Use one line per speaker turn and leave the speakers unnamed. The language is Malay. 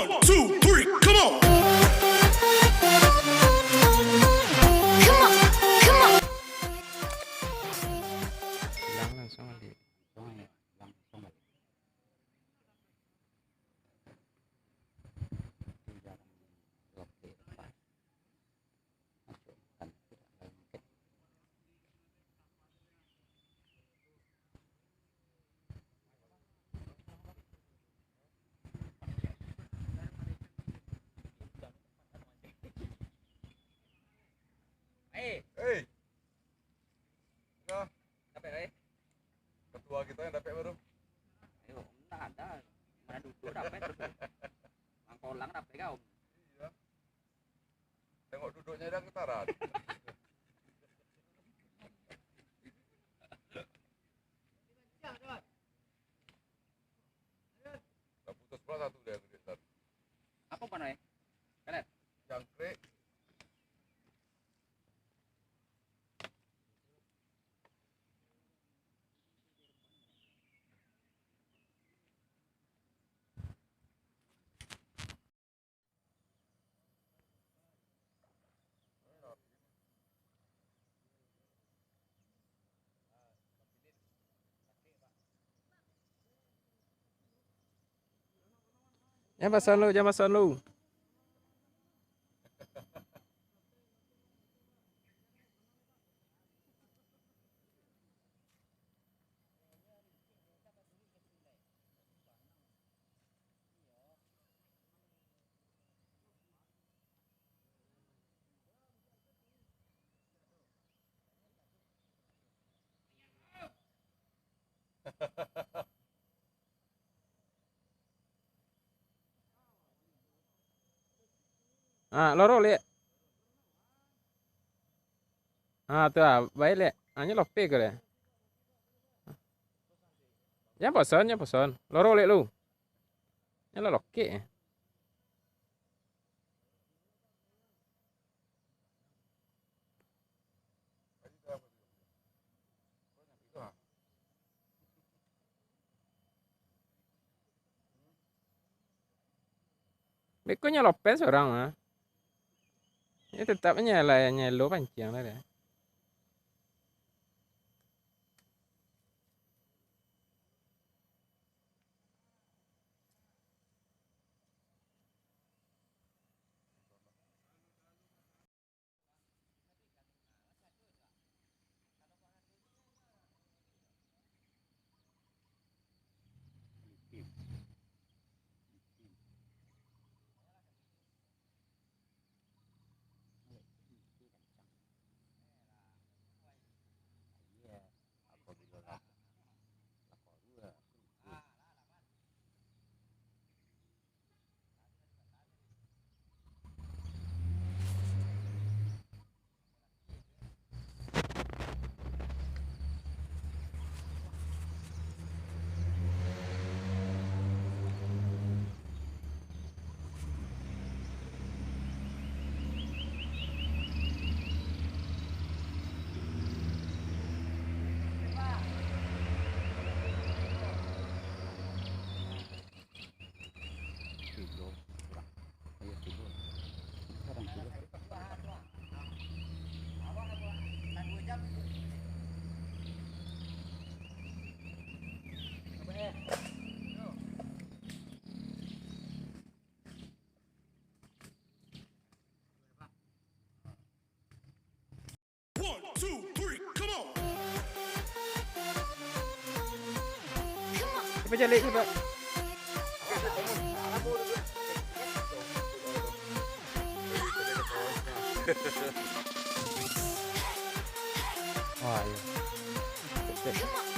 One, two, three, come on.
Bilang langsung aja. Langsung aja. Tinggal oke pas. Masukkan ke dalam get.
Hei, nah,
Dapat
ketua kita yang dapat baru.
ayo, enggak ada. Mana duduk dapat terus. Mangkolang dapat kau.
Iya. Tengok duduknya dan getaran. Dah putus pula satu dia yang gede.
Apa pan we? Kalet.
Jangkrik.
Jangan pasal lu, jangan pasal lu. Ah, loro lek. Ah, tu ah, baik lek. Hanya lope ke lek. Jangan bosan. Loro lek lu. Nyala loke. Beko nyala lope seorang mah. Ini tetap nyala pancing lah dia.
One, two, three, come on.
Cepat jalik cepat. Wah, ya.